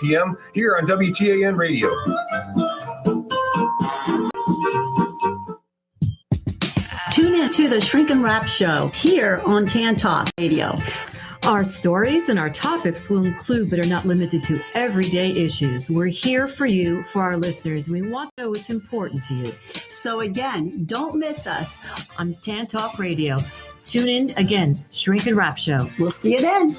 p.m. here on WTAN Radio. Tune in to the Shrink and Wrap Show here on Tan Talk Radio. Our stories and our topics will include, but are not limited to, everyday issues. We're here for you, for our listeners. We want to know what's important to you. So again, don't miss us on Tan Talk Radio. Tune in again, Shrink and Wrap Show. We'll see you then.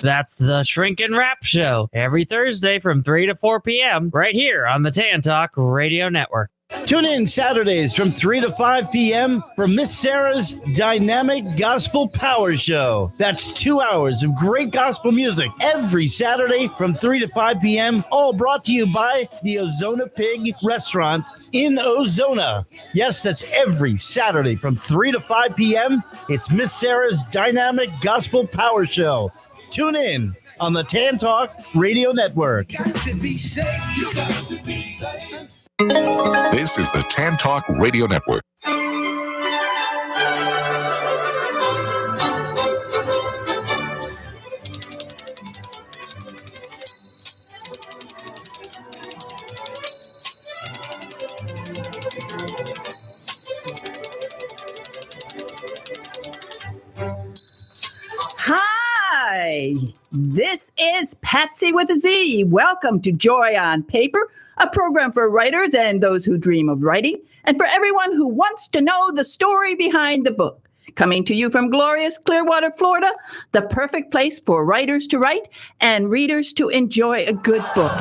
That's the Shrink and Wrap Show every Thursday from 3 to 4 p.m. right here on the Tan Talk Radio Network. Tune in Saturdays from 3 to 5 p.m. for Miss Sarah's Dynamic Gospel Power Show. That's 2 hours of great gospel music every Saturday from 3 to 5 p.m. All brought to you by the Ozona Pig Restaurant in Ozona. Yes, that's every Saturday from 3 to 5 p.m. It's Miss Sarah's Dynamic Gospel Power Show. Tune in on the Tan Talk Radio Network. This is the Tan Talk Radio Network. Hi, this is Patsy with a Z. Welcome to Joy on Paper, a program for writers and those who dream of writing, and for everyone who wants to know the story behind the book. Coming to you from glorious Clearwater, Florida, the perfect place for writers to write and readers to enjoy a good book.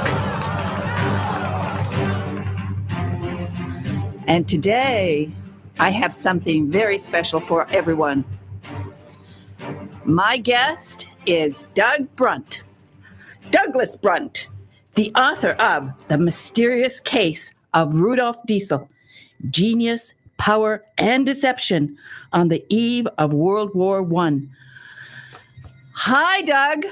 And today, I have something very special for everyone. My guest is Douglas Brunt, the author of The Mysterious Case of Rudolph Diesel, Genius, Power, and Deception on the Eve of World War I. Hi, Doug.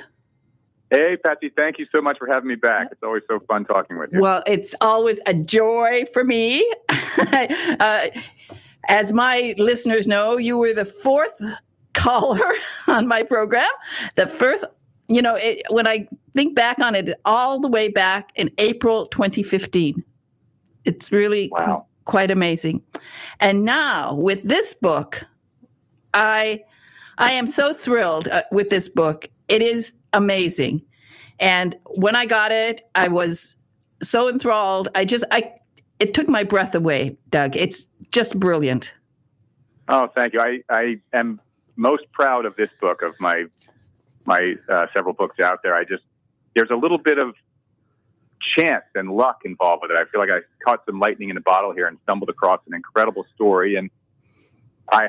Hey, Patsy. Thank you so much for having me back. It's always so fun talking with you. Well, it's always a joy for me. As my listeners know, you were the fourth caller on my program. The first, when I think back on it, all the way back in April 2015. It's really quite amazing. And now with this book, I am so thrilled with this book. It is amazing. And when I got it, I was so enthralled. It took my breath away, Doug. It's just brilliant. Oh, thank you. I am most proud of this book, of my several books out there. There's a little bit of chance and luck involved with it. I feel like I caught some lightning in a bottle here and stumbled across an incredible story. And I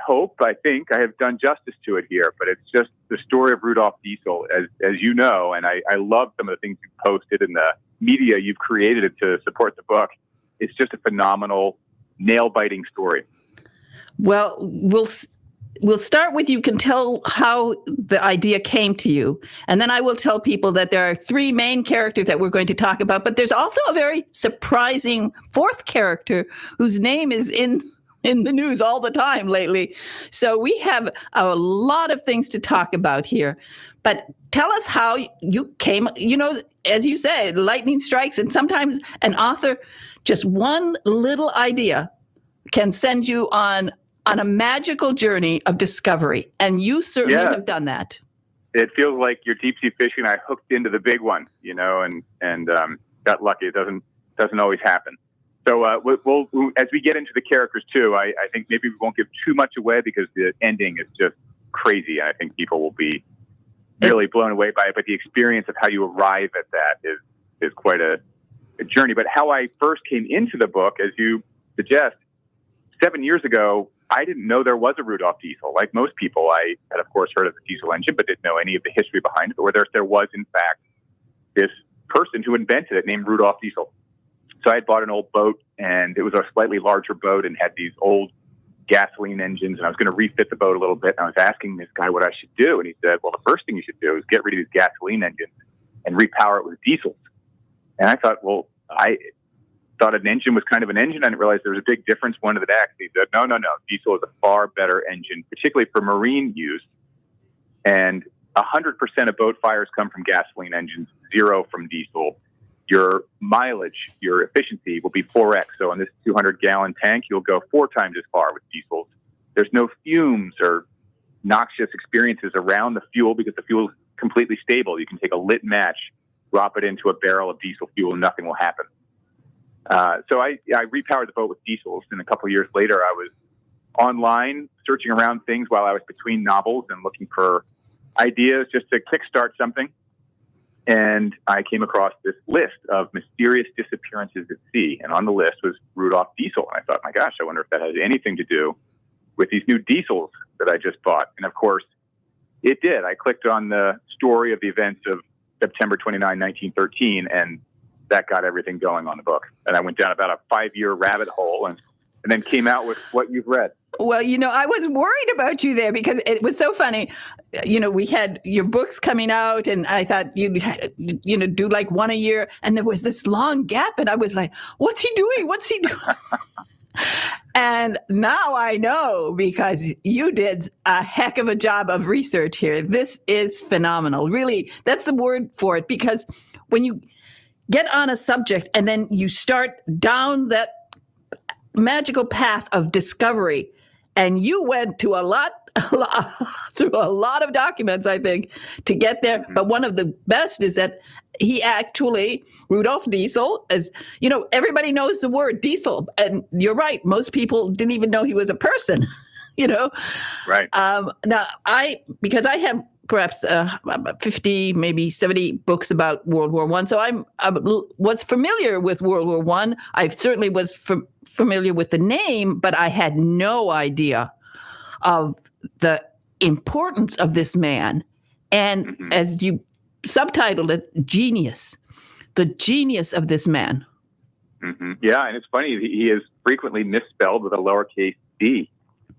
think I have done justice to it here, but it's just the story of Rudolph Diesel, as you know, and I love some of the things you've posted and the media you've created to support the book. It's just a phenomenal, nail-biting story. Well, we'll start with you can tell how the idea came to you. And then I will tell people that there are three main characters that we're going to talk about, but there's also a very surprising fourth character whose name is in the news all the time lately. So we have a lot of things to talk about here. But tell us how you came, as you say, lightning strikes, and sometimes an author, just one little idea can send you on a magical journey of discovery. And you certainly have done that. It feels like you're deep sea fishing. I hooked into the big one, and got lucky. It doesn't always happen. So we'll as we get into the characters too, I think maybe we won't give too much away because the ending is just crazy. And I think people will be really blown away by it. But the experience of how you arrive at that is quite a journey. But how I first came into the book, as you suggest, 7 years ago, I didn't know there was a Rudolph Diesel. Like most people, I had, of course, heard of the diesel engine, but didn't know any of the history behind it, or there was, in fact, this person who invented it named Rudolph Diesel. So I had bought an old boat, and it was a slightly larger boat and had these old gasoline engines, and I was going to refit the boat a little bit. And I was asking this guy what I should do, and he said, well, the first thing you should do is get rid of these gasoline engines and repower it with diesels. And I thought, well, I thought an engine was kind of an engine. I didn't realize there was a big difference one to the next. He said, no. Diesel is a far better engine, particularly for marine use. And 100% of boat fires come from gasoline engines, 0 from diesel. Your mileage, your efficiency will be 4x. So on this 200-gallon tank, you'll go 4 times as far with diesels. There's no fumes or noxious experiences around the fuel because the fuel is completely stable. You can take a lit match, drop it into a barrel of diesel fuel, and nothing will happen. So I repowered the boat with diesels, and a couple of years later, I was online searching around things while I was between novels and looking for ideas just to kickstart something. And I came across this list of mysterious disappearances at sea. And on the list was Rudolph Diesel. And I thought, my gosh, I wonder if that has anything to do with these new diesels that I just bought. And of course, it did. I clicked on the story of the events of September 29, 1913, and that got everything going on the book. And I went down about a 5-year rabbit hole and then came out with what you've read. Well, I was worried about you there because it was so funny. We had your books coming out, and I thought you'd, do like one a year. And there was this long gap, and I was like, what's he doing? What's he doing? And now I know because you did a heck of a job of research here. This is phenomenal. Really, that's the word for it, because when you get on a subject and then you start down that magical path of discovery, and you went to a lot through a lot of documents, I think, to get there. But one of the best is that he actually, Rudolph Diesel, as everybody knows the word diesel, and you're right. Most people didn't even know he was a person. Right. Now because I have perhaps 50, maybe 70 books about World War I. So I was familiar with World War I. I certainly was familiar with the name, but I had no idea of the importance of this man. And as you subtitled it, genius, the genius of this man. Yeah, and it's funny, he is frequently misspelled with a lowercase d,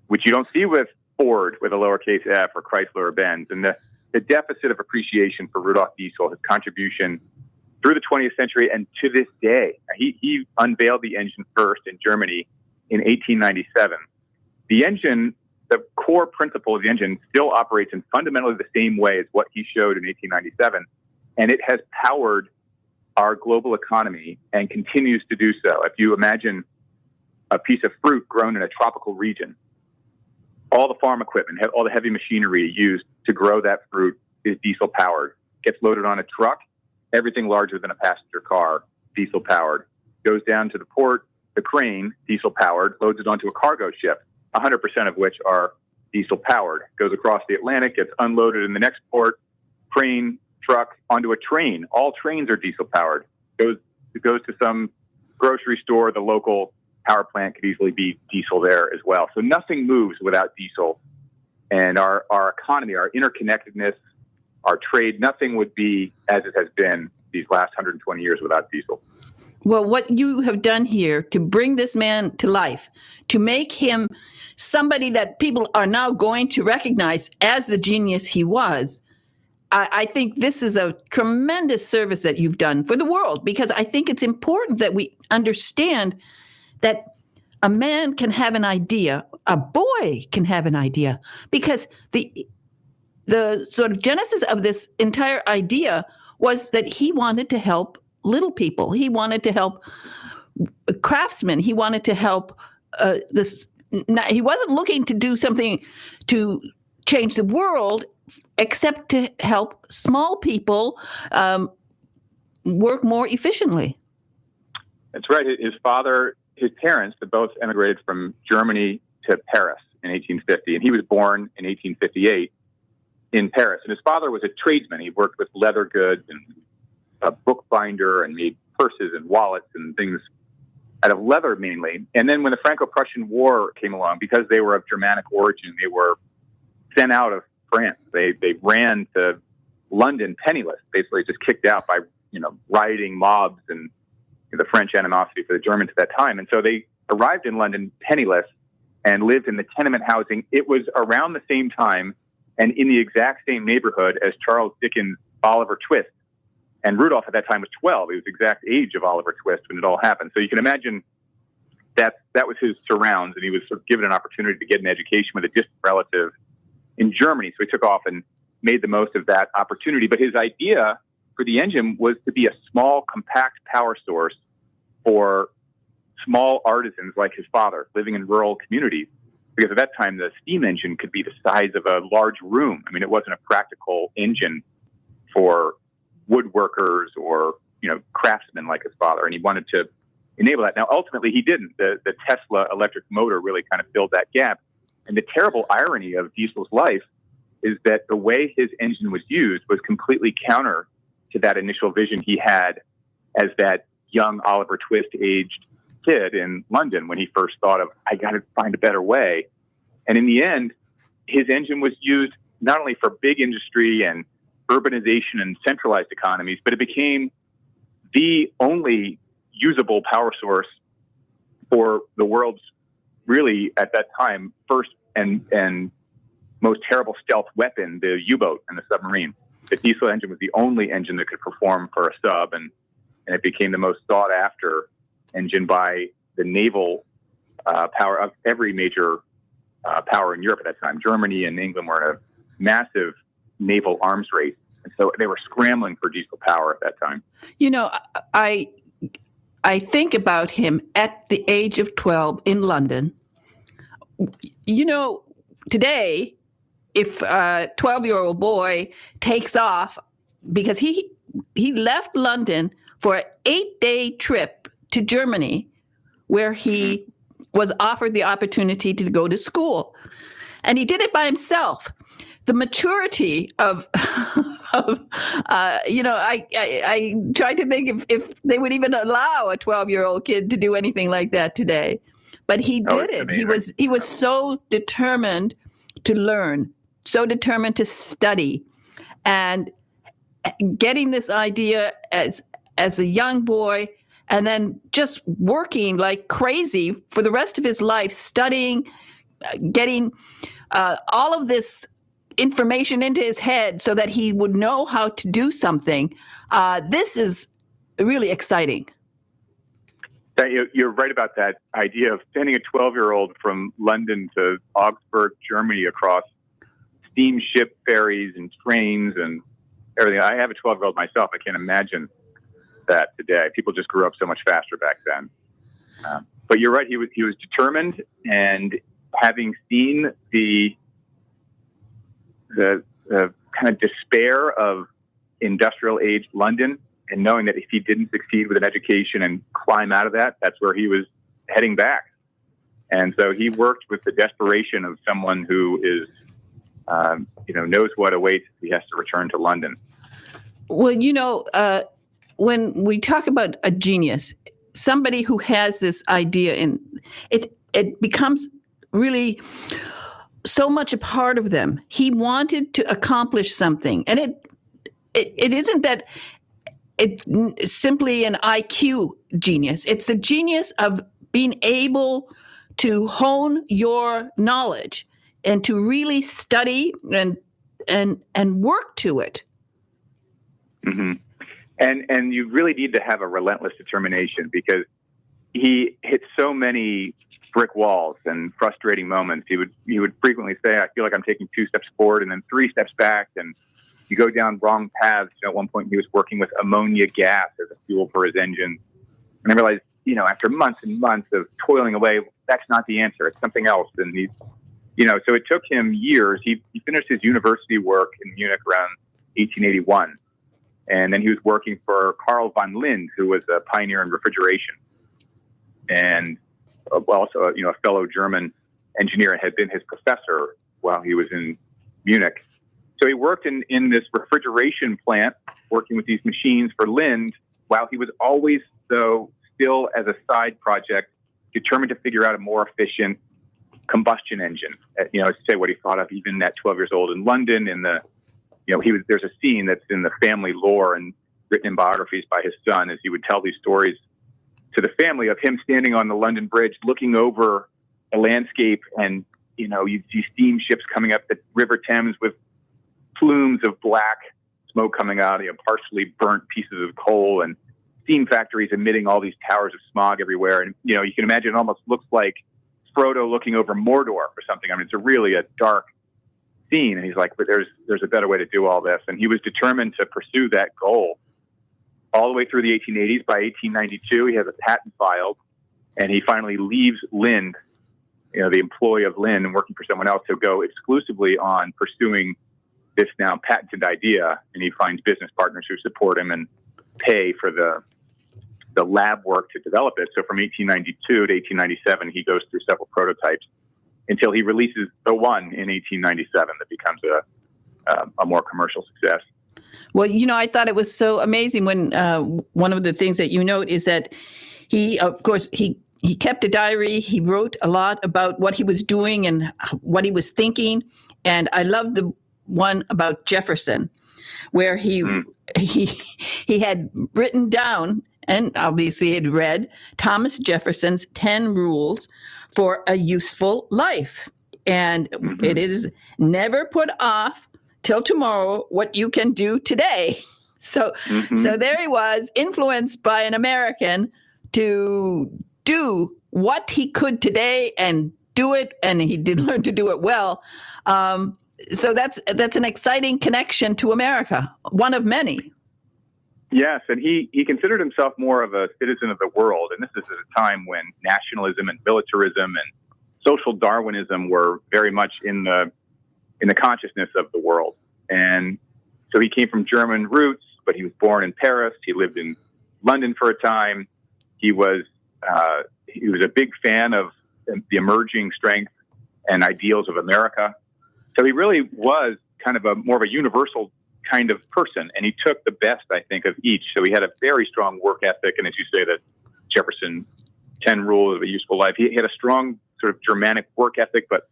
which you don't see with Ford with a lowercase f or Chrysler or Benz. And the deficit of appreciation for Rudolph Diesel, his contribution through the 20th century and to this day. He unveiled the engine first in Germany in 1897. The engine, the core principle of the engine, still operates in fundamentally the same way as what he showed in 1897. And it has powered our global economy and continues to do so. If you imagine a piece of fruit grown in a tropical region, all the farm equipment, all the heavy machinery used to grow that fruit is diesel powered. Gets loaded on a truck, everything larger than a passenger car, diesel powered. Goes down to the port, the crane, diesel powered, loads it onto a cargo ship, 100% of which are diesel powered. Goes across the Atlantic, gets unloaded in the next port, crane, truck, onto a train. All trains are diesel powered. Goes to some grocery store, the local power plant could easily be diesel there as well. So nothing moves without diesel. And our economy, our interconnectedness, our trade, nothing would be as it has been these last 120 years without diesel. Well, what you have done here to bring this man to life, to make him somebody that people are now going to recognize as the genius he was, I think this is a tremendous service that you've done for the world, because I think it's important that we understand that a man can have an idea, a boy can have an idea, because the sort of genesis of this entire idea was that he wanted to help little people. He wanted to help craftsmen. He wanted to help he wasn't looking to do something to change the world, except to help small people work more efficiently. That's right. His parents had both emigrated from Germany to Paris in 1850, and he was born in 1858 in Paris. And his father was a tradesman. He worked with leather goods and a bookbinder and made purses and wallets and things out of leather mainly. And then when the Franco-Prussian War came along, because they were of Germanic origin, they were sent out of France. They ran to London penniless, basically just kicked out by rioting mobs and the French animosity for the Germans at that time. And so they arrived in London penniless and lived in the tenement housing. It was around the same time and in the exact same neighborhood as Charles Dickens' Oliver Twist. And Rudolph at that time was 12. He was the exact age of Oliver Twist when it all happened. So you can imagine that was his surrounds, and he was sort of given an opportunity to get an education with a distant relative in Germany. So he took off and made the most of that opportunity. But his idea for the engine was to be a small, compact power source for small artisans like his father living in rural communities. Because at that time, the steam engine could be the size of a large room. I mean, it wasn't a practical engine for woodworkers or, craftsmen like his father. And he wanted to enable that. Now, ultimately, he didn't. The Tesla electric motor really kind of filled that gap. And the terrible irony of Diesel's life is that the way his engine was used was completely counter to that initial vision he had as that young Oliver Twist-aged kid in London when he first thought of, I got to find a better way. And in the end, his engine was used not only for big industry and urbanization and centralized economies, but it became the only usable power source for the world's really, at that time, first and most terrible stealth weapon, the U-boat and the submarine. The diesel engine was the only engine that could perform for a sub, and it became the most sought-after engine by the naval power of every major power in Europe at that time. Germany and England were in a massive naval arms race, and so they were scrambling for diesel power at that time. I think about him at the age of 12 in London. Today, if a 12-year-old boy takes off, because he left London for an 8-day trip to Germany, where he was offered the opportunity to go to school. And he did it by himself. The maturity of I tried to think if they would even allow a 12-year-old kid to do anything like that today. But he did it. He was so determined to learn, so determined to study, and getting this idea as a young boy, and then just working like crazy for the rest of his life, studying, getting all of this information into his head so that he would know how to do something. This is really exciting. You're right about that idea of sending a 12-year-old from London to Augsburg, Germany, across steamship ferries and trains and everything. I have a 12-year-old myself. I can't imagine that today. People just grew up so much faster back then. But you're right. He was determined, and having seen the kind of despair of industrial age London, and knowing that if he didn't succeed with an education and climb out of that, that's where he was heading back. And so he worked with the desperation of someone who is, knows what awaits if he has to return to London. Well, when we talk about a genius, somebody who has this idea, and it becomes really so much a part of them. He wanted to accomplish something, and it isn't that it's simply an IQ genius. It's the genius of being able to hone your knowledge and to really study and work to it. Mm-hmm. And you really need to have a relentless determination, because he hit so many brick walls and frustrating moments. He would frequently say, I feel like I'm taking 2 steps forward and then 3 steps back, and you go down wrong paths. At one point he was working with ammonia gas as a fuel for his engine. And I realized, after months and months of toiling away, that's not the answer. It's something else. And so it took him years. He finished his university work in Munich around 1881. And then he was working for Carl von Linde, who was a pioneer in refrigeration, and also a fellow German engineer, and had been his professor while he was in Munich. So he worked in this refrigeration plant, working with these machines for Linde, while he was always, though, still as a side project, determined to figure out a more efficient combustion engine. To say what he thought of even at 12 years old in London. There's a scene that's in the family lore and written in biographies by his son, as he would tell these stories to the family of him standing on the London Bridge, looking over a landscape, and you'd see steamships coming up the River Thames with plumes of black smoke coming out, partially burnt pieces of coal, and steam factories emitting all these towers of smog everywhere. And you can imagine it almost looks like Frodo looking over Mordor or something. I mean, it's really a dark seen. And he's like, but there's a better way to do all this. And he was determined to pursue that goal all the way through the 1880s. By 1892, he has a patent filed, and he finally leaves Lind, the employee of Lind, and working for someone else, to go exclusively on pursuing this now patented idea. And he finds business partners who support him and pay for the lab work to develop it. So from 1892 to 1897, he goes through several prototypes until he releases the one in 1897 that becomes a more commercial success. Well, I thought it was so amazing when one of the things that you note is that he kept a diary. He wrote a lot about what he was doing and what he was thinking. And I love the one about Jefferson, where he had written down, and obviously had read, Thomas Jefferson's 10 rules for a useful life. And it is never put off till tomorrow what you can do today. So there he was, influenced by an American to do what he could today and do it, and he did learn to do it well. So that's an exciting connection to America, one of many. Yes, and he considered himself more of a citizen of the world, and this is at a time when nationalism and militarism and social Darwinism were very much in the consciousness of the world. And so he came from German roots, but he was born in Paris. He lived in London for a time. He was a big fan of the emerging strength and ideals of America. So he really was kind of more of a universal kind of person, and he took the best, I think, of each. So he had a very strong work ethic, and as you say, that Jefferson 10 rules of a useful life. He had a strong sort of Germanic work ethic, but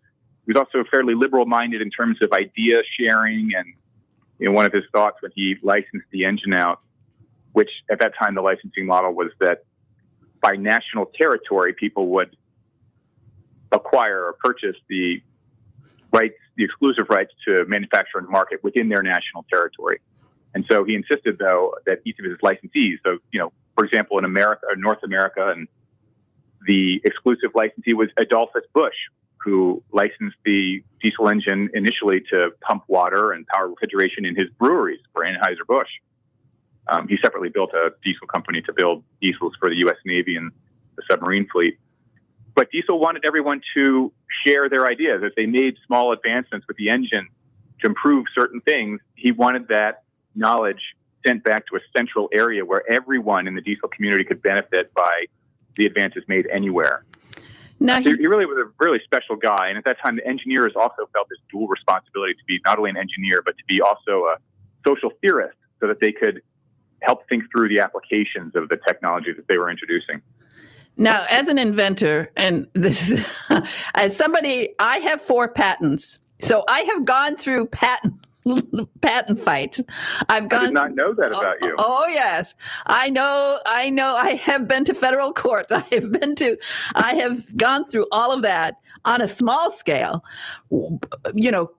he was also fairly liberal-minded in terms of idea sharing. And one of his thoughts when he licensed the engine out, which at that time the licensing model was that by national territory, people would acquire or purchase the exclusive rights to manufacture and market within their national territory. And so he insisted, though, that each of his licensees, so, for example, in America or North America, and the exclusive licensee was Adolphus Busch, who licensed the diesel engine initially to pump water and power refrigeration in his breweries for Anheuser-Busch. He separately built a diesel company to build diesels for the U.S. Navy and the submarine fleet. But Diesel wanted everyone to share their ideas. As they made small advancements with the engine to improve certain things, he wanted that knowledge sent back to a central area where everyone in the diesel community could benefit by the advances made anywhere. Now, he really was a really special guy. And at that time, the engineers also felt this dual responsibility to be not only an engineer, but to be also a social theorist, so that they could help think through the applications of the technology that they were introducing. Now, as an inventor, and this, as somebody, I have 4 patents, so I have gone through patent fights. I did not know that about you. Oh yes, I know. I have been to federal courts. I have gone through all of that on a small scale.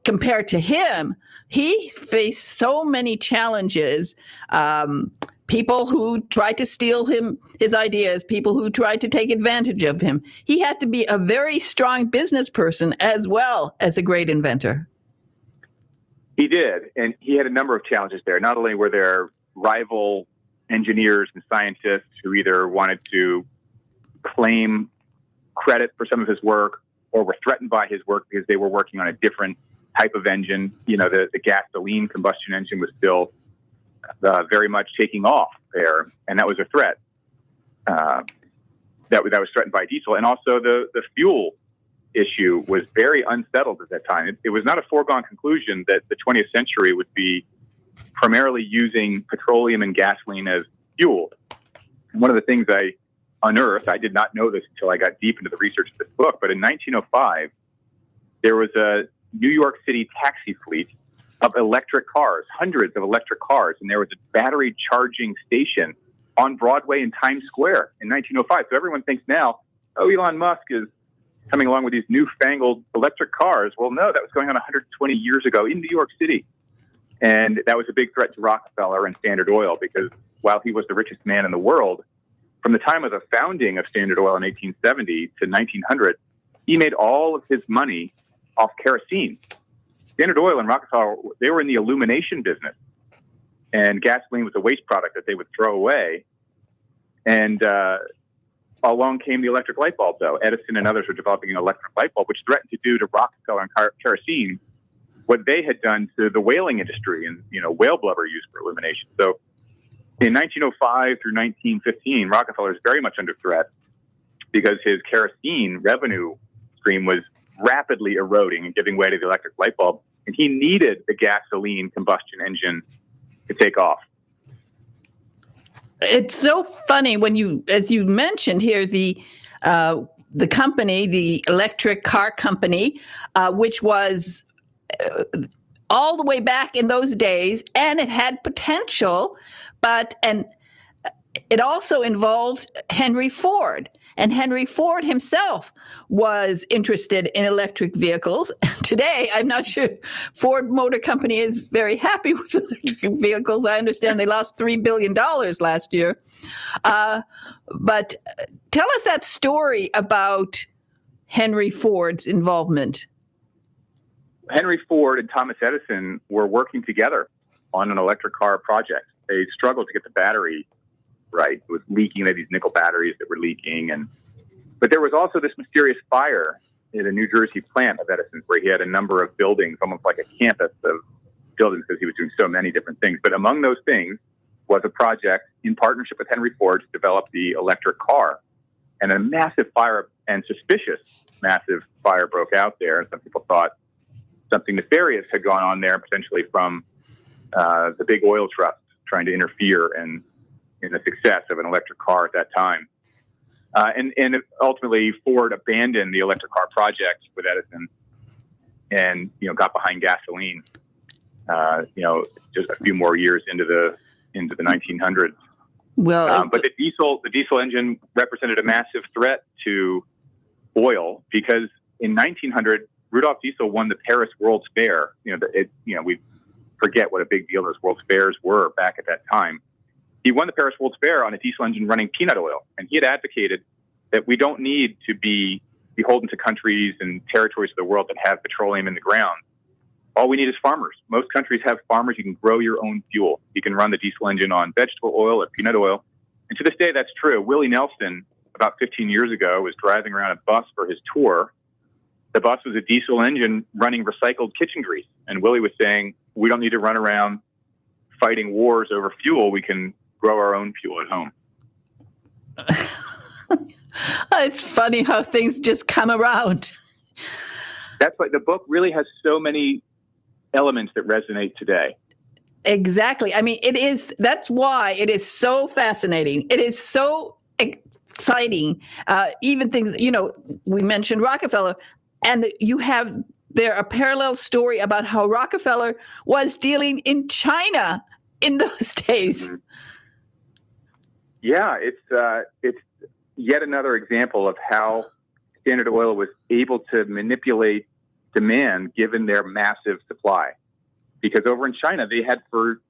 Compared to him, he faced so many challenges. People who tried to steal his ideas, people who tried to take advantage of him. He had to be a very strong business person as well as a great inventor. He did, and he had a number of challenges there. Not only were there rival engineers and scientists who either wanted to claim credit for some of his work or were threatened by his work because they were working on a different type of engine. The gasoline combustion engine was still very much taking off there, and that was a threat that was threatened by diesel. And also the fuel issue was very unsettled at that time. It was not a foregone conclusion that the 20th century would be primarily using petroleum and gasoline as fuel. And one of the things I unearthed, I did not know this until I got deep into the research of this book, but in 1905, there was a New York City taxi fleet of electric cars, hundreds of electric cars, and there was a battery charging station on Broadway in Times Square in 1905. So everyone thinks now, Elon Musk is coming along with these newfangled electric cars. Well, no, that was going on 120 years ago in New York City. And that was a big threat to Rockefeller and Standard Oil, because while he was the richest man in the world, from the time of the founding of Standard Oil in 1870 to 1900, he made all of his money off kerosene. Standard Oil and Rockefeller, they were in the illumination business, and gasoline was a waste product that they would throw away. And along came the electric light bulb, though. Edison and others were developing an electric light bulb, which threatened to do to Rockefeller and kerosene what they had done to the whaling industry and, whale blubber used for illumination. So in 1905 through 1915, Rockefeller is very much under threat because his kerosene revenue stream was rapidly eroding and giving way to the electric light bulb. And he needed the gasoline combustion engine to take off. It's so funny when as you mentioned here, the company, the electric car company, which was all the way back in those days, and it had potential, and it also involved Henry Ford. And Henry Ford himself was interested in electric vehicles. Today, I'm not sure Ford Motor Company is very happy with electric vehicles. I understand they lost $3 billion last year. But tell us that story about Henry Ford's involvement. Henry Ford and Thomas Edison were working together on an electric car project. They struggled to get the battery right. It was leaking. They had these nickel batteries that were leaking. But there was also this mysterious fire in a New Jersey plant of Edison's where he had a number of buildings, almost like a campus of buildings because he was doing so many different things. But among those things was a project in partnership with Henry Ford to develop the electric car. And a massive fire, and suspicious massive fire, broke out there. And some people thought something nefarious had gone on there, potentially from the big oil trusts trying to interfere in the success of an electric car at that time. And ultimately, Ford abandoned the electric car project with Edison and, got behind gasoline, just a few more years into the 1900s. Well, but the diesel engine represented a massive threat to oil because in 1900, Rudolf Diesel won the Paris World's Fair. We forget what a big deal those World's Fairs were back at that time. He won the Paris World's Fair on a diesel engine running peanut oil, and he had advocated that we don't need to be beholden to countries and territories of the world that have petroleum in the ground. All we need is farmers. Most countries have farmers. You can grow your own fuel. You can run the diesel engine on vegetable oil or peanut oil. And to this day, that's true. Willie Nelson, about 15 years ago, was driving around a bus for his tour. The bus was a diesel engine running recycled kitchen grease. And Willie was saying, we don't need to run around fighting wars over fuel. We can grow our own fuel at home. It's funny how things just come around. That's why the book really has so many elements that resonate today. Exactly. I mean, that's why it is so fascinating. It is so exciting. Even things, we mentioned Rockefeller, and you have there a parallel story about how Rockefeller was dealing in China in those days. Mm-hmm. Yeah, it's yet another example of how Standard Oil was able to manipulate demand given their massive supply. Because over in China, they had for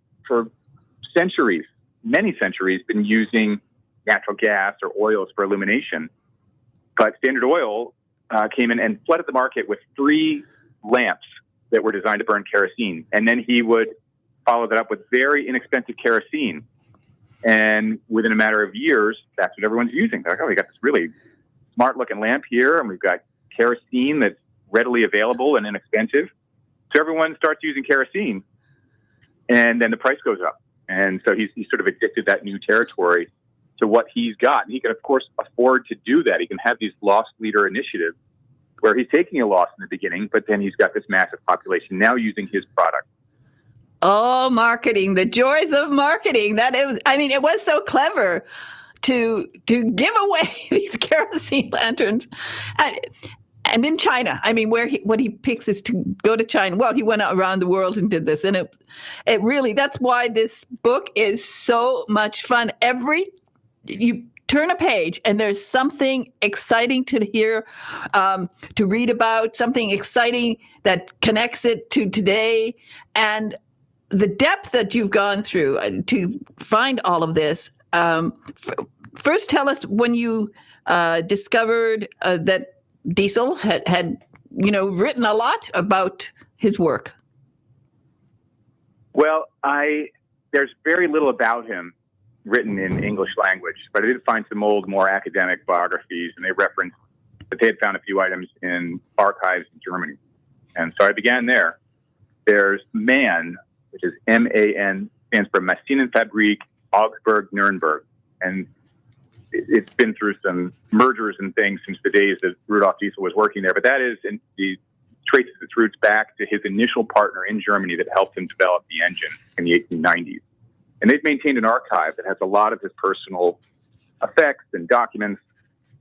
centuries, many centuries, been using natural gas or oils for illumination. But Standard Oil came in and flooded the market with 3 lamps that were designed to burn kerosene. And then he would follow that up with very inexpensive kerosene. And within a matter of years, that's what everyone's using. They're like, oh, we got this really smart-looking lamp here, and we've got kerosene that's readily available and inexpensive. So everyone starts using kerosene, and then the price goes up. And so he's sort of addicted that new territory to what he's got. And he can, of course, afford to do that. He can have these loss leader initiatives where he's taking a loss in the beginning, but then he's got this massive population now using his product. Oh, marketing, the joys of marketing. It was so clever to give away these kerosene lanterns. And in China, what he picks is to go to China. Well, he went around the world and did this. And it really, that's why this book is so much fun. You turn a page and there's something exciting to hear, to read about, something exciting that connects it to today. And the depth that you've gone through to find all of this. First, tell us when you discovered that Diesel had written a lot about his work? Well, there's very little about him written in English language, but I did find some old, more academic biographies, and they referenced that they had found a few items in archives in Germany. And so I began there. There's MAN, which is M-A-N, stands for Maschinenfabrik Augsburg Nuremberg. And it's been through some mergers and things since the days that Rudolf Diesel was working there, but that is traces its roots back to his initial partner in Germany that helped him develop the engine in the 1890s. And they've maintained an archive that has a lot of his personal effects and documents.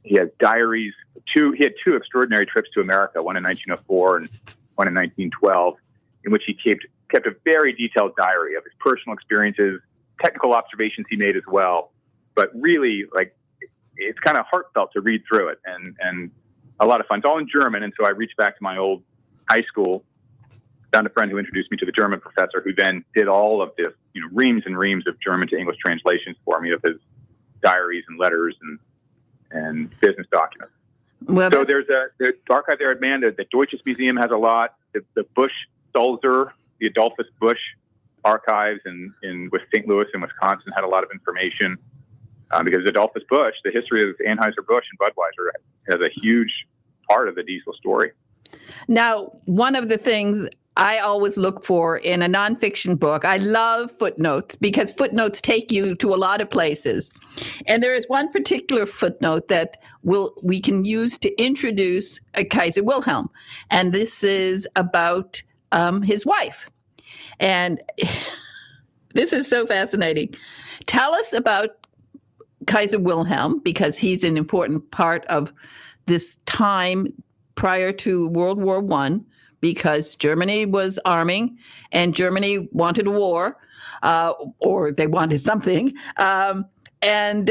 He has diaries. He had two extraordinary trips to America, one in 1904 and one in 1912, in which he kept a very detailed diary of his personal experiences, technical observations he made as well. But really, it's kind of heartfelt to read through it, and a lot of fun. It's all in German, and so I reached back to my old high school, found a friend who introduced me to the German professor, who then did all of this, reams and reams of German to English translations for me of his diaries and letters and business documents. Well, so there's archive there at MAN. The Deutsches Museum has a lot. The Bush Sulzer, the Adolphus Bush archives with St. Louis and Wisconsin had a lot of information because Adolphus Bush, the history of Anheuser-Busch and Budweiser, has a huge part of the diesel story. Now, one of the things I always look for in a nonfiction book, I love footnotes because footnotes take you to a lot of places. And there is one particular footnote that we can use to introduce Kaiser Wilhelm. And this is about his wife. And this is so fascinating. Tell us about Kaiser Wilhelm, because he's an important part of this time prior to World War I, because Germany was arming and Germany wanted a war, or they wanted something. And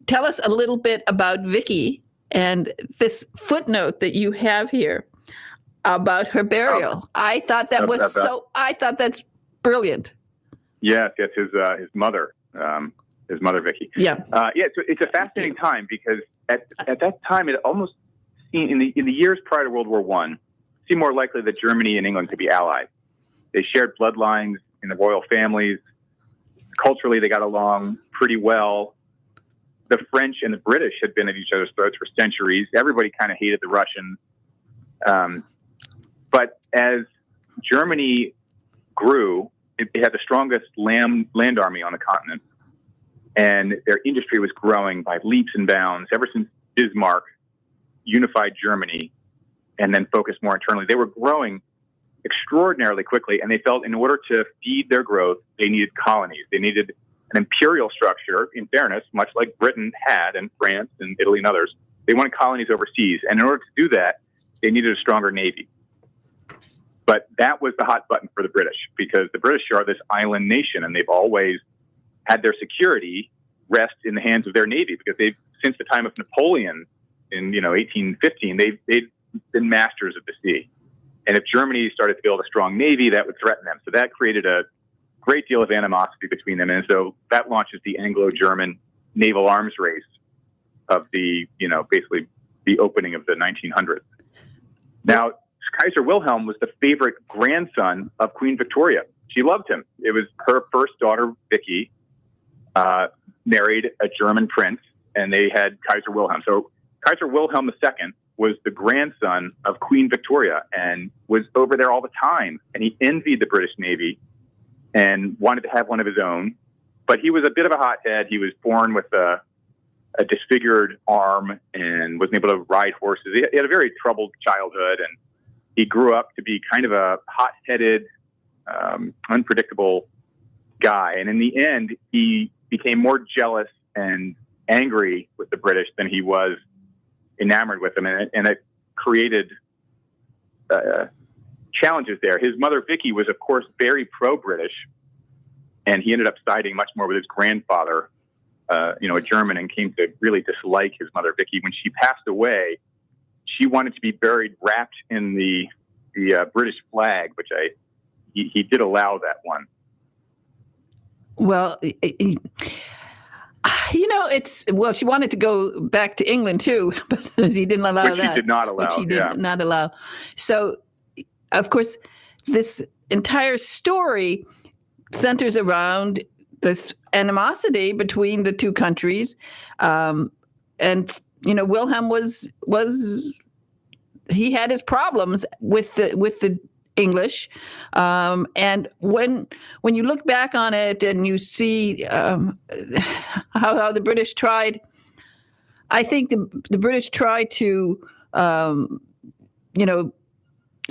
tell us a little bit about Vicky and this footnote that you have here about her burial. I thought that's brilliant. Yes, his mother. His mother, Vicky. Yeah. It's a fascinating time because at that time, it almost seemed in the years prior to World War I, it seemed more likely that Germany and England could be allies. They shared bloodlines in the royal families. Culturally, they got along pretty well. The French and the British had been at each other's throats for centuries. Everybody kind of hated the Russians. But as Germany grew, it had the strongest land army on the continent. And their industry was growing by leaps and bounds ever since Bismarck unified Germany and then focused more internally. They were growing extraordinarily quickly, and they felt in order to feed their growth, they needed colonies. They needed an imperial structure, in fairness, much like Britain had and France and Italy and others. They wanted colonies overseas. And in order to do that, they needed a stronger navy. But that was the hot button for the British, because the British are this island nation, and they've always had their security rest in the hands of their navy, because since the time of Napoleon in 1815, they've been masters of the sea. And if Germany started to build a strong navy, that would threaten them. So that created a great deal of animosity between them. And so that launches the Anglo-German naval arms race of basically the opening of the 1900s. Now, Kaiser Wilhelm was the favorite grandson of Queen Victoria. She loved him. It was her first daughter, Vicky, married a German prince, and they had Kaiser Wilhelm. So Kaiser Wilhelm II was the grandson of Queen Victoria and was over there all the time. And he envied the British Navy and wanted to have one of his own. But he was a bit of a hothead. He was born with a disfigured arm and wasn't able to ride horses. He had a very troubled childhood, and he grew up to be kind of a hot-headed, unpredictable guy. And in the end, he became more jealous and angry with the British than he was enamored with them. And it created challenges there. His mother, Vicky, was, of course, very pro-British. And he ended up siding much more with his grandfather, a German, and came to really dislike his mother, Vicky. When she passed away, she wanted to be buried wrapped in the British flag, which he did allow that one. Well, she wanted to go back to England too, but he didn't allow that. Which he did not allow. Not allow. So of course, this entire story centers around this animosity between the two countries. And, Wilhelm he had his problems with the English. And when you look back on it and you see how the British tried, I think the British tried to,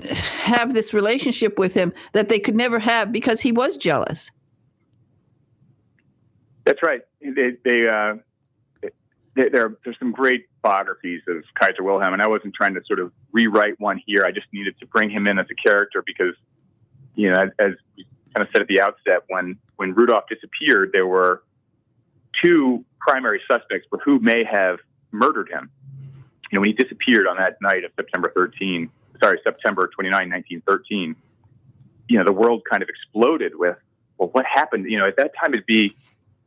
have this relationship with him that they could never have because he was jealous. That's right. There's some great biographies of Kaiser Wilhelm, and I wasn't trying to sort of rewrite one here. I just needed to bring him in as a character because, as we kind of said at the outset, when Rudolph disappeared, there were two primary suspects for who may have murdered him. When he disappeared on that night of September 29, 1913, the world kind of exploded with, well, what happened? At that time, it'd be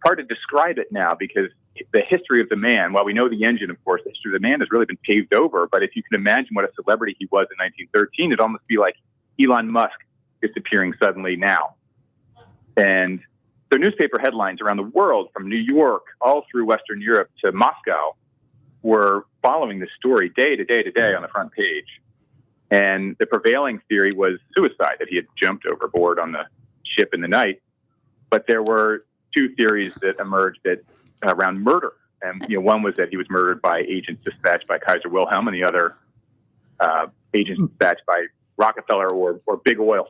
hard to describe it now because the history of the man, while we know the engine, of course, the history of the man has really been paved over. But if you can imagine what a celebrity he was in 1913, it'd almost be like Elon Musk disappearing suddenly now. And so newspaper headlines around the world, from New York all through Western Europe to Moscow, were following this story day to day to day on the front page. And the prevailing theory was suicide, that he had jumped overboard on the ship in the night. But there were two theories that emerged around murder. And one was that he was murdered by agents dispatched by Kaiser Wilhelm, and the other agents dispatched by Rockefeller or Big Oil.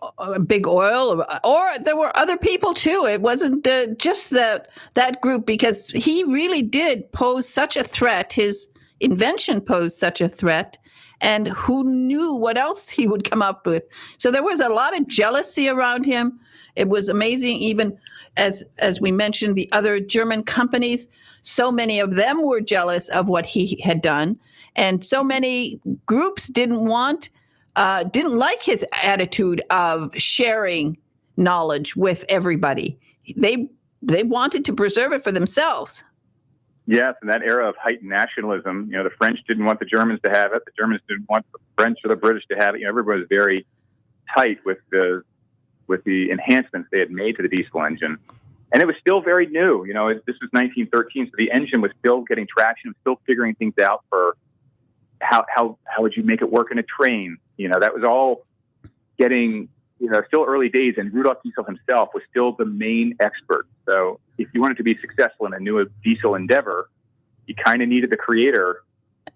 Big Oil, or there were other people too. It wasn't just that group, because he really did pose such a threat. His invention posed such a threat, and who knew what else he would come up with. So there was a lot of jealousy around him. It was amazing, even as we mentioned, the other German companies, so many of them were jealous of what he had done. And so many groups didn't like his attitude of sharing knowledge with everybody. They wanted to preserve it for themselves. Yes, in that era of heightened nationalism, the French didn't want the Germans to have it. The Germans didn't want the French or the British to have it. Everybody was very tight with the enhancements they had made to the diesel engine. And it was still very new. This was 1913, so the engine was still getting traction, still figuring things out for how would you make it work in a train. That was all getting, still early days, and Rudolf Diesel himself was still the main expert. So if you wanted to be successful in a new diesel endeavor, you kind of needed the creator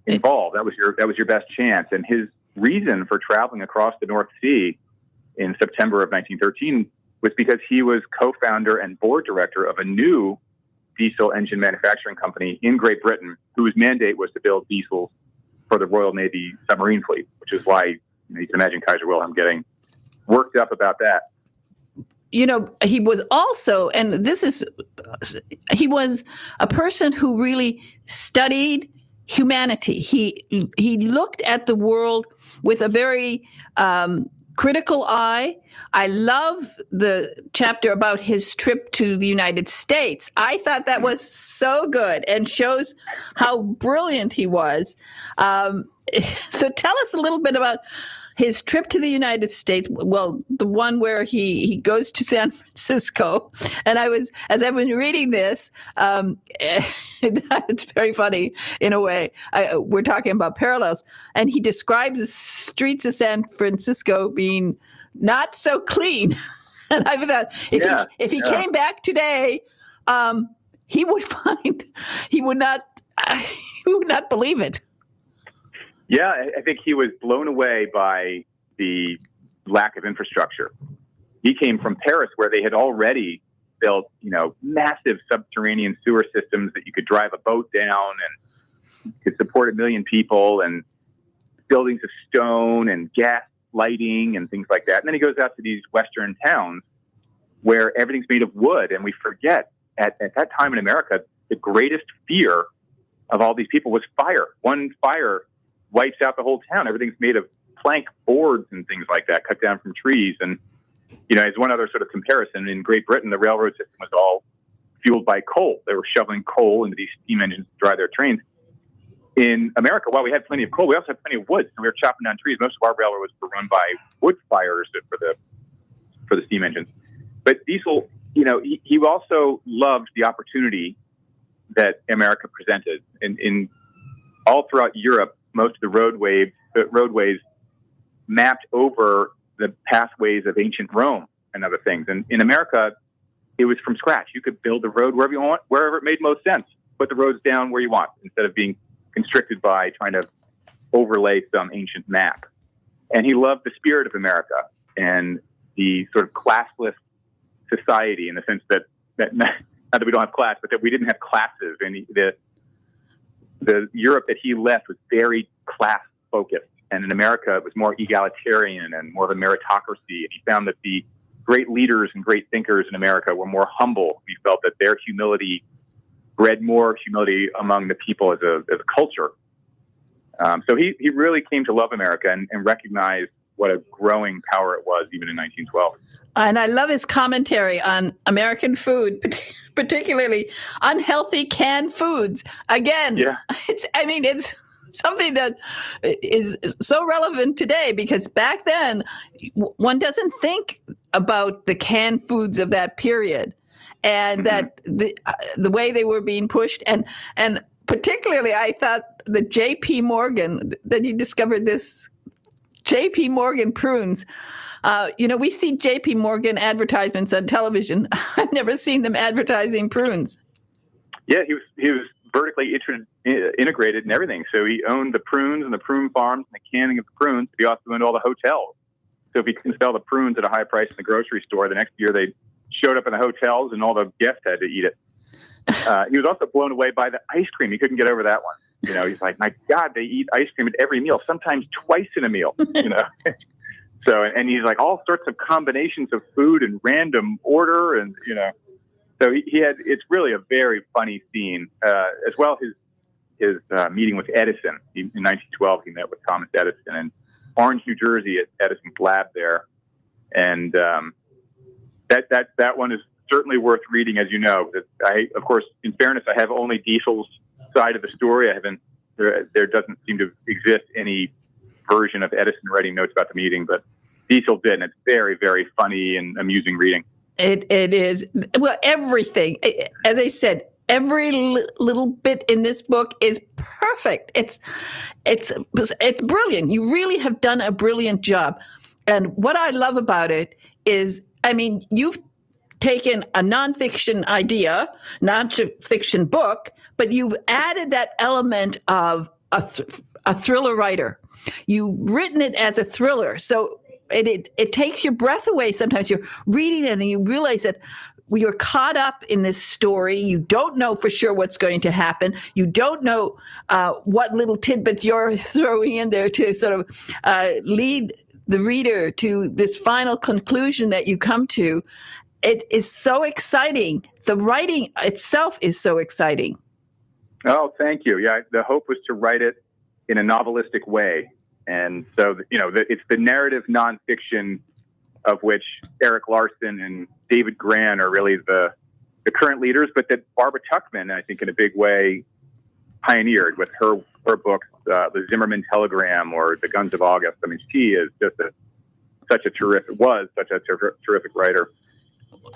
involved. That was your best chance. And his reason for traveling across the North Sea in September of 1913 was because he was co-founder and board director of a new diesel engine manufacturing company in Great Britain, whose mandate was to build diesels for the Royal Navy submarine fleet, which is why you can imagine Kaiser Wilhelm getting worked up about that. He was also, he was a person who really studied humanity. He looked at the world with a very critical eye. I love the chapter about his trip to the United States. I thought that was so good and shows how brilliant he was. So tell us a little bit about his trip to the United States. Well, the one where he goes to San Francisco. And as I've been reading this, it's very funny in a way. We're talking about parallels. And he describes the streets of San Francisco being not so clean. And I thought, if he came back today, he would not believe it. Yeah, I think he was blown away by the lack of infrastructure. He came from Paris, where they had already built, massive subterranean sewer systems that you could drive a boat down and could support 1 million people, and buildings of stone and gas lighting and things like that. And then he goes out to these Western towns where everything's made of wood. And we forget at that time in America, the greatest fear of all these people was fire. One fire wipes out the whole town. Everything's made of plank boards and things like that, cut down from trees. And, as one other sort of comparison, in Great Britain, the railroad system was all fueled by coal. They were shoveling coal into these steam engines to drive their trains. in America, while we had plenty of coal, we also had plenty of wood. So we were chopping down trees. Most of our railroads were run by wood fires for the steam engines. But Diesel, he also loved the opportunity that America presented. In all throughout Europe, most of the roadways mapped over the pathways of ancient Rome and other things. And in America, it was from scratch. You could build the road wherever you want, wherever it made most sense. Put the roads down where you want instead of being constricted by trying to overlay some ancient map. And he loved the spirit of America and the sort of classless society, in the sense that not that we don't have class, but that we didn't have classes. And the Europe that he left was very class focused. And in America, it was more egalitarian and more of a meritocracy. And he found that the great leaders and great thinkers in America were more humble. He felt that their humility bred more humility among the people as a culture. So he really came to love America and recognized what a growing power it was even in 1912. And I love his commentary on American food, particularly unhealthy canned foods. Again, it's something that is so relevant today, because back then one doesn't think about the canned foods of that period, and that the way they were being pushed, and particularly I thought the J.P. Morgan, that he discovered this J.P. Morgan prunes. We see J.P. Morgan advertisements on television. I've never seen them advertising prunes. Yeah, he was vertically integrated in everything. So he owned the prunes and the prune farms and the canning of the prunes. But he also owned all the hotels. So if he couldn't sell the prunes at a high price in the grocery store, the next year they showed up in the hotels and all the guests had to eat it. He was also blown away by the ice cream. He couldn't get over that one. He's like, my God, they eat ice cream at every meal, sometimes twice in a meal. So, and he's like all sorts of combinations of food and random order, and so he had. It's really a very funny scene, as well. His meeting with Edison in 1912. He met with Thomas Edison in Orange, New Jersey, at Edison's lab there, and that one is certainly worth reading, as you know. Of course, in fairness, I have only Diesel's side of the story. I haven't. There doesn't seem to exist any version of Edison writing notes about the meeting, but Diesel did, and it's very, very funny and amusing reading. It is. Well, everything, as I said, every little bit in this book is perfect. It's brilliant. You really have done a brilliant job. And what I love about it is, you've taken a nonfiction idea, nonfiction book, but you've added that element of a thriller writer. You've written it as a thriller, so it takes your breath away. Sometimes you're reading it and you realize that you're caught up in this story. You don't know for sure what's going to happen. You don't know what little tidbits you're throwing in there to sort of lead the reader to this final conclusion that you come to. It is so exciting. The writing itself is so exciting. Oh, thank you. Yeah, the hope was to write it in a novelistic way. And so, it's the narrative nonfiction of which Eric Larson and David Gran are really the current leaders, but that Barbara Tuchman, I think in a big way, pioneered with her books, The Zimmerman Telegram or The Guns of August. She is just such a terrific writer.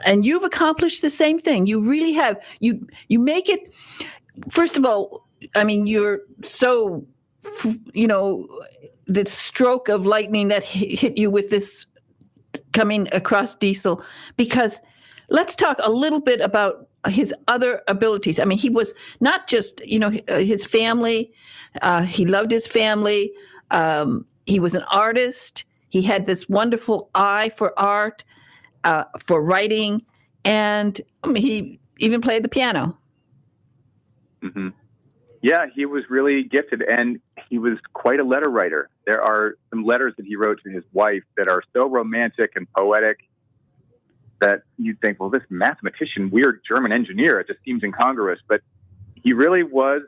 And you've accomplished the same thing. You really have. You make it, first of all, you're so, the stroke of lightning that hit you with this coming across Diesel, because let's talk a little bit about his other abilities. He was not just, his family. He loved his family. He was an artist. He had this wonderful eye for art, for writing, and he even played the piano. Mm-hmm. Yeah, he was really gifted, and he was quite a letter writer. There are some letters that he wrote to his wife that are so romantic and poetic that you'd think, well, this mathematician, weird German engineer, it just seems incongruous. But he really was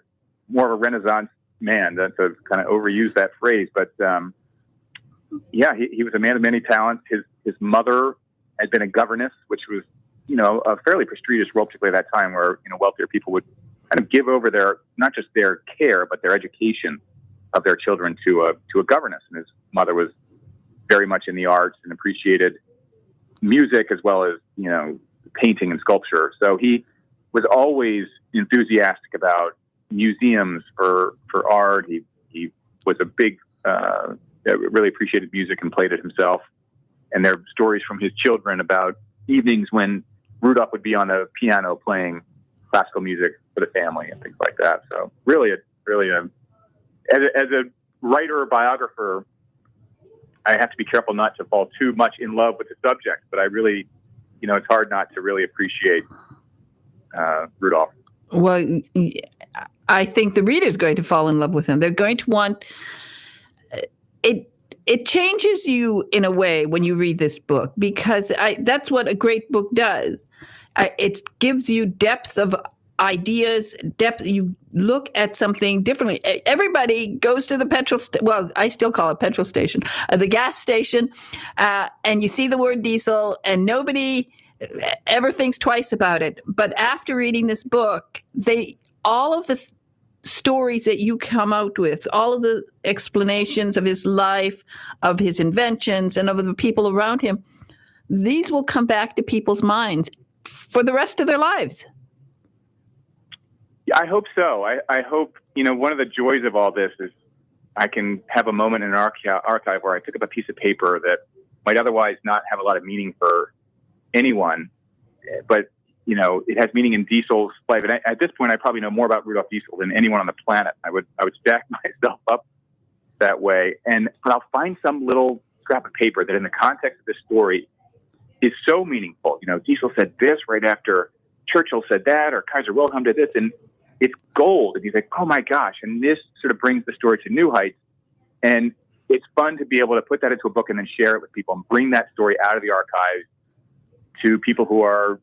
more of a Renaissance man. That's to kind of overuse that phrase. But he was a man of many talents. His mother had been a governess, which was, a fairly prestigious role, particularly at that time, where wealthier people would kind of give over not just their care, but their education of their children to a governess. And his mother was very much in the arts and appreciated music as well as, painting and sculpture. So he was always enthusiastic about museums for art. He was a big, really appreciated music and played it himself. And there are stories from his children about evenings when Rudolph would be on a piano playing classical music for the family and things like that. So really, as a writer or biographer, I have to be careful not to fall too much in love with the subject, but I really, it's hard not to really appreciate Rudolph. Well, I think the reader's going to fall in love with him. They're going to want it. It changes you in a way when you read this book, because that's what a great book does. It gives you depth of ideas, depth. You look at something differently. Everybody goes to the I still call it petrol station, the gas station, and you see the word diesel, and nobody ever thinks twice about it. But after reading this book, all of the stories that you come out with, all of the explanations of his life, of his inventions, and of the people around him, these will come back to people's minds for the rest of their lives. Yeah, I hope so. I hope, one of the joys of all this is I can have a moment in an archive where I pick up a piece of paper that might otherwise not have a lot of meaning for anyone, but it has meaning in Diesel's life. And at this point, I probably know more about Rudolf Diesel than anyone on the planet. I would stack myself up that way. But I'll find some little scrap of paper that in the context of this story is so meaningful. Diesel said this right after Churchill said that, or Kaiser Wilhelm did this, and it's gold. And he's like, oh my gosh. And this sort of brings the story to new heights. And it's fun to be able to put that into a book and then share it with people and bring that story out of the archives to people who are,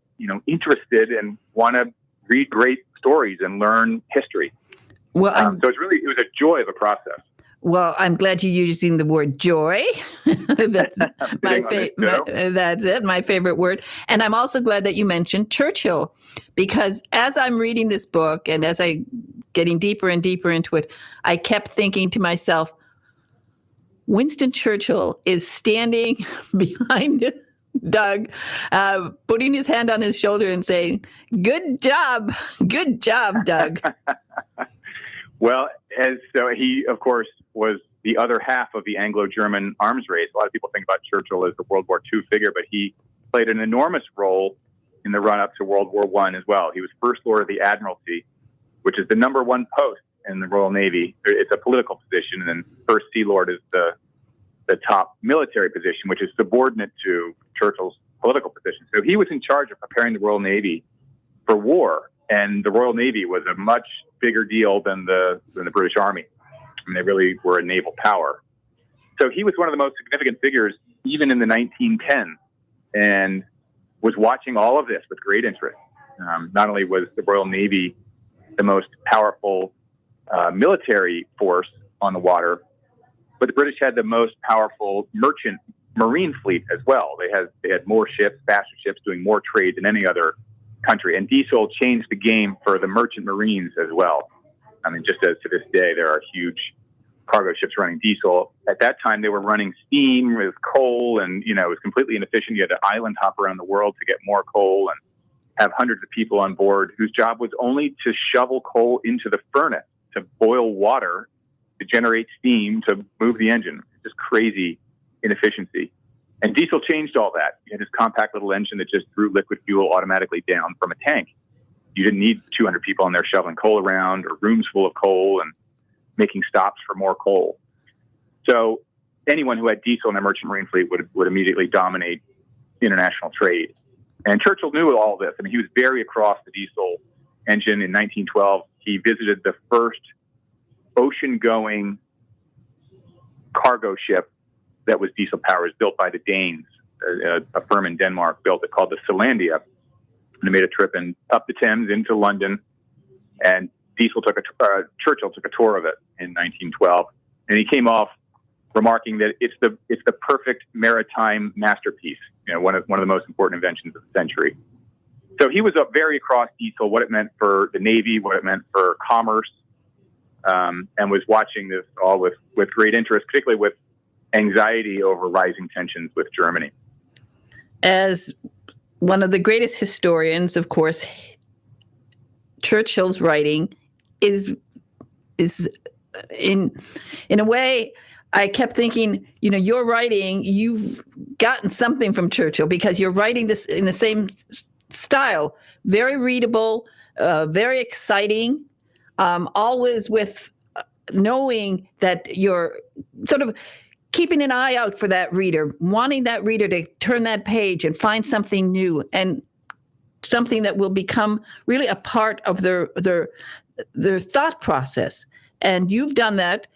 interested and want to read great stories and learn history. Well, so it was a joy of a process. Well, I'm glad you're using the word joy. That's that's it, my favorite word. And I'm also glad that you mentioned Churchill, because as I'm reading this book and as I getting deeper and deeper into it, I kept thinking to myself, Winston Churchill is standing behind Doug, putting his hand on his shoulder and saying, good job, Doug. Well, so he, of course, was the other half of the Anglo-German arms race. A lot of people think about Churchill as the World War II figure, but he played an enormous role in the run-up to World War I as well. He was First Lord of the Admiralty, which is the number one post in the Royal Navy. It's a political position, and then First Sea Lord is the top military position, which is subordinate to Churchill's political position. So he was in charge of preparing the Royal Navy for war, and the Royal Navy was a much bigger deal than the British Army. I mean, they really were a naval power. So he was one of the most significant figures, even in the 1910s, and was watching all of this with great interest. Not only was the Royal Navy the most powerful military force on the water, but the British had the most powerful merchant marine fleet as well. They had more ships, faster ships, doing more trade than any other country. And diesel changed the game for the merchant marines as well. I mean, just as to this day, there are huge cargo ships running diesel. At that time, they were running steam with coal, and it was completely inefficient. You had to island hop around the world to get more coal and have hundreds of people on board whose job was only to shovel coal into the furnace, to boil water, to generate steam, to move the engine. Just crazy inefficiency. And diesel changed all that. He had this compact little engine that just threw liquid fuel automatically down from a tank. You didn't need 200 people in there shoveling coal around, or rooms full of coal and making stops for more coal. So anyone who had diesel in their merchant marine fleet would immediately dominate international trade. And Churchill knew all this. I mean, he was very across the diesel engine. In 1912, he visited the first ocean-going cargo ship that was diesel powered, built by the Danes. A firm in Denmark built it, called the Selandia. And they made a trip up the Thames into London, and Churchill took a tour of it in 1912, and he came off remarking that it's the perfect maritime masterpiece. One of the most important inventions of the century. So he was up very across diesel, what it meant for the Navy, what it meant for commerce, and was watching this all with great interest, particularly with anxiety over rising tensions with Germany. As one of the greatest historians, of course, Churchill's writing is in a way, I kept thinking, you're writing, you've gotten something from Churchill because you're writing this in the same style, very readable, very exciting, always with knowing that you're sort of keeping an eye out for that reader, wanting that reader to turn that page and find something new and something that will become really a part of their thought process. And you've done that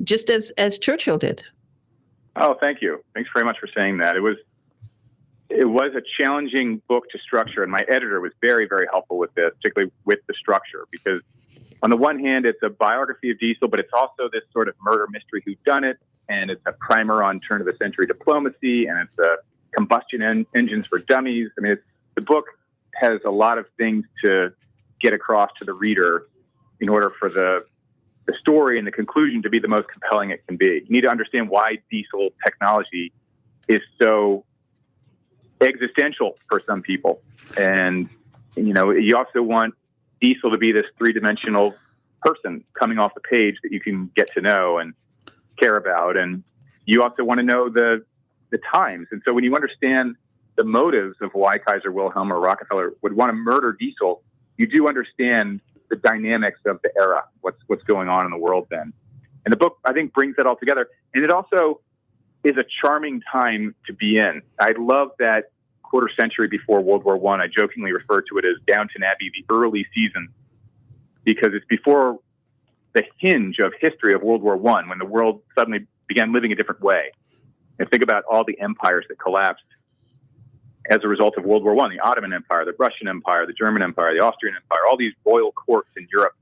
just as Churchill did. Oh, thank you. Thanks very much for saying that. It was a challenging book to structure, and my editor was very, very helpful with this, particularly with the structure, because on the one hand, it's a biography of Diesel, but it's also this sort of murder mystery whodunit, and it's a primer on turn-of-the-century diplomacy, and it's a combustion engines for dummies. I mean, the book has a lot of things to get across to the reader in order for the story and the conclusion to be the most compelling it can be. You need to understand why diesel technology is so existential for some people. And, you also want Diesel to be this three-dimensional person coming off the page that you can get to know and care about. And you also want to know the times. And so when you understand the motives of why Kaiser Wilhelm or Rockefeller would want to murder Diesel, you do understand the dynamics of the era, what's going on in the world then. And the book, I think, brings that all together. And it also is a charming time to be in. I love that quarter century before World War I. I jokingly refer to it as Downton Abbey, the early season, because it's before the hinge of history of World War I, when the world suddenly began living a different way. And think about all the empires that collapsed as a result of World War I, the Ottoman Empire, the Russian Empire, the German Empire, the Austrian Empire. All these royal courts in Europe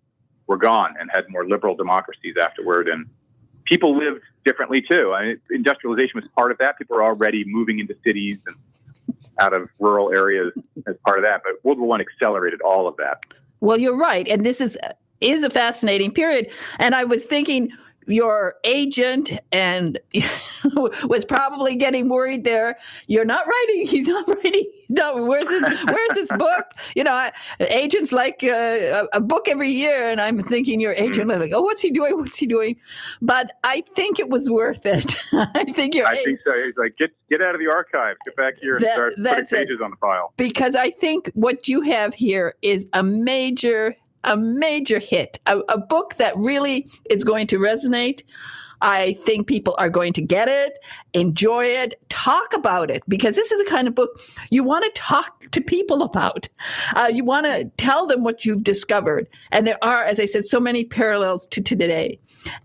were gone and had more liberal democracies afterward. And people lived differently too. I mean, industrialization was part of that. People were already moving into cities and out of rural areas as part of that. But World War I accelerated all of that. Well, you're right. And this is a fascinating period. And I was thinking your agent and was probably getting worried there. You're not writing. He's not writing. No, where's his book? Agents like a book every year. And I'm thinking your agent like, oh, what's he doing? What's he doing? But I think it was worth it. I think so. He's like, get out of the archive, get back here and start putting pages on the file. Because I think what you have here is a major hit, a book that really is going to resonate. I think people are going to get it, enjoy it, talk about it, because this is the kind of book you want to talk to people about. You want to tell them what you've discovered. And there are, as I said, so many parallels to today.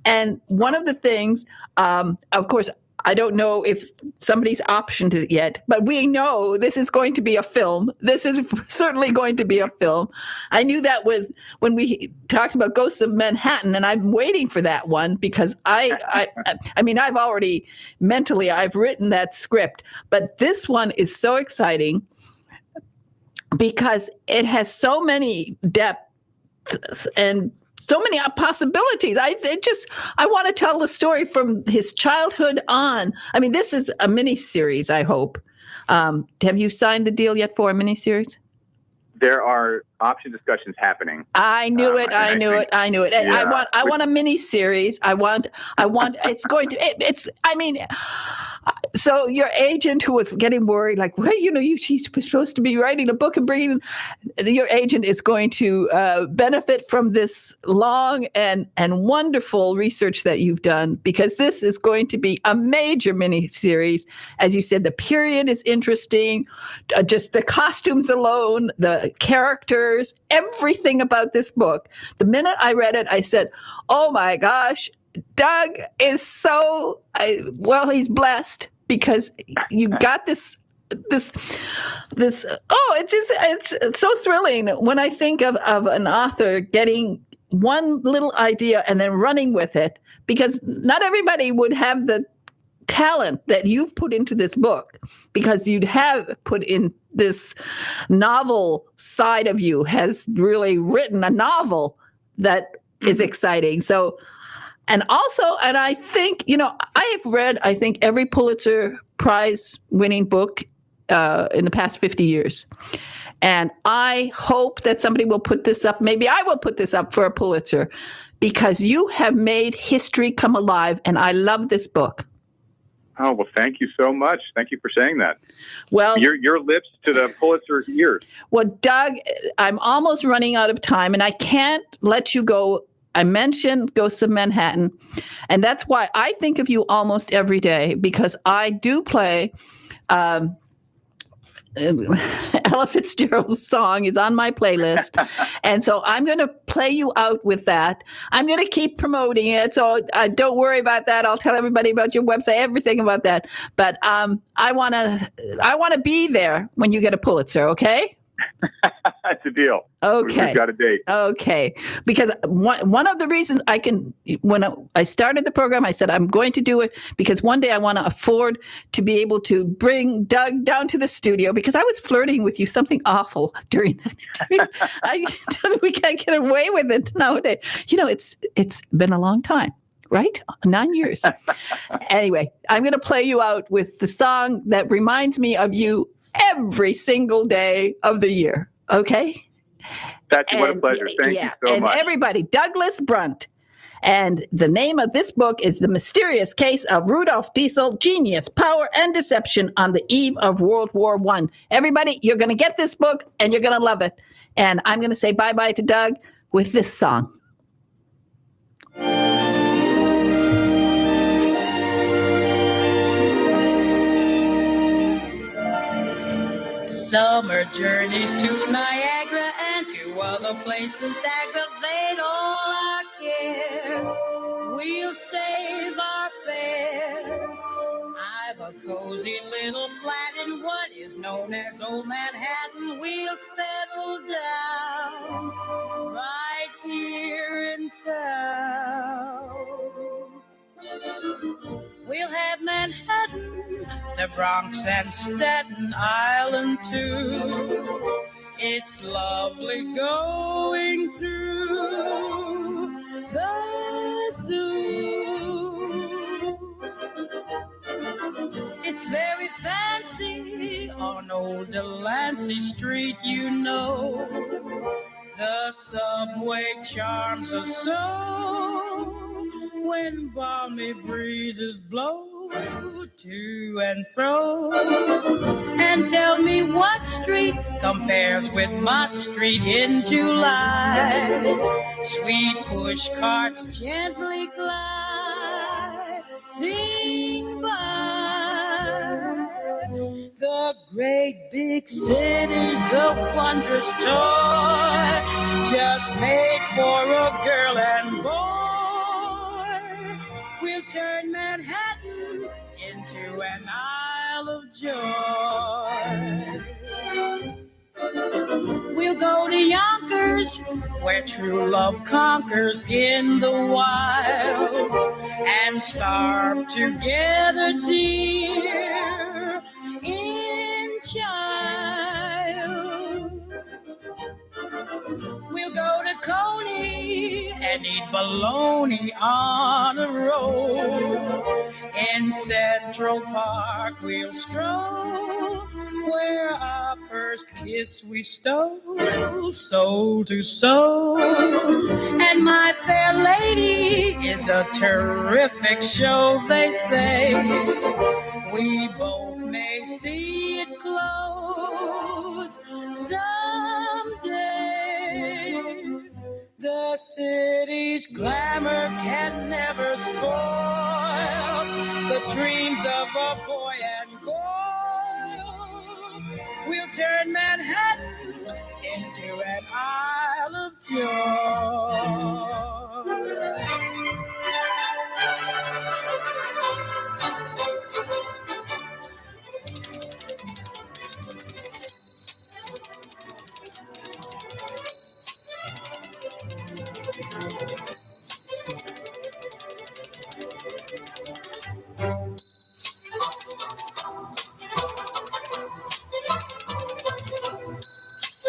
And one of the things, of course, I don't know if somebody's optioned it yet, but we know this is going to be a film. This is certainly going to be a film. I knew that when we talked about Ghosts of Manhattan, and I'm waiting for that one because I mean, I've already mentally, I've written that script, but this one is so exciting because it has so many depths and so many possibilities. I want to tell the story from his childhood on. I mean, this is a mini-series, I hope. Have you signed the deal yet for a mini-series? There are option discussions happening. I knew it. I knew it. Yeah. I want a mini-series. I want, it's going to, I mean, so your agent who was getting worried, like, well, she's supposed to be writing a book and bringing, your agent is going to benefit from this long and wonderful research that you've done, because this is going to be a major mini-series. As you said, the period is interesting, just the costumes alone, the characters, everything about this book. The minute I read it, I said, oh my gosh, Doug is he's blessed, because you got this, it's so thrilling when I think of an author getting one little idea and then running with it, because not everybody would have talent that you've put into this book, because you'd have put in this novel side of you, has really written a novel that is exciting. So, and I think, I have read, I think, every Pulitzer Prize winning book in the past 50 years. And I hope that somebody will put this up. Maybe I will put this up for a Pulitzer, because you have made history come alive. And I love this book. Oh, well, thank you so much. Thank you for saying that. Well, your lips to the Pulitzer's ears. Well, Doug, I'm almost running out of time, and I can't let you go. I mentioned Ghosts of Manhattan, and that's why I think of you almost every day, because I do play Ella Fitzgerald's song is on my playlist. And so I'm going to play you out with that. I'm going to keep promoting it. So don't worry about that. I'll tell everybody about your website, everything about that. But I want to be there when you get a Pulitzer. Okay. That's a deal. Okay. We've got a date. Okay. Because one of the reasons when I started the program, I said, I'm going to do it because one day I want to afford to be able to bring Doug down to the studio, because I was flirting with you something awful during that interview. We can't get away with it nowadays. It's been a long time, right? 9 years. Anyway, I'm going to play you out with the song that reminds me of you every single day of the year. Okay? What a pleasure. Thank you so much. And everybody, Douglas Brunt. And the name of this book is The Mysterious Case of Rudolf Diesel, Genius, Power, and Deception on the Eve of World War I. Everybody, you're going to get this book and you're going to love it. And I'm going to say bye-bye to Doug with this song. Summer journeys to Niagara and to other places aggravate all our cares. We'll save our fares. I've a cozy little flat in what is known as Old Manhattan. We'll settle down right here in town. We'll have Manhattan, the Bronx, and Staten Island too. It's lovely going through the zoo. It's very fancy on old Delancey Street, you know. The subway charms us so when balmy breezes blow to and fro. And tell me what street compares with Mott Street in July. Sweet push carts gently gliding by. The great big city's a wondrous toy, just made for a girl and boy. We'll turn Manhattan into an Isle of Joy. We'll go to Yonkers, where true love conquers in the wilds, and starve together, dear, in childs. We'll go to Coney and eat bologna on a roll. In Central Park we'll stroll, where our first kiss we stole, soul to soul. And My Fair Lady is a terrific show, they say. We both may see it close someday. The city's glamour can never spoil the dreams of a boy and girl. We'll turn Manhattan into an Isle of Joy.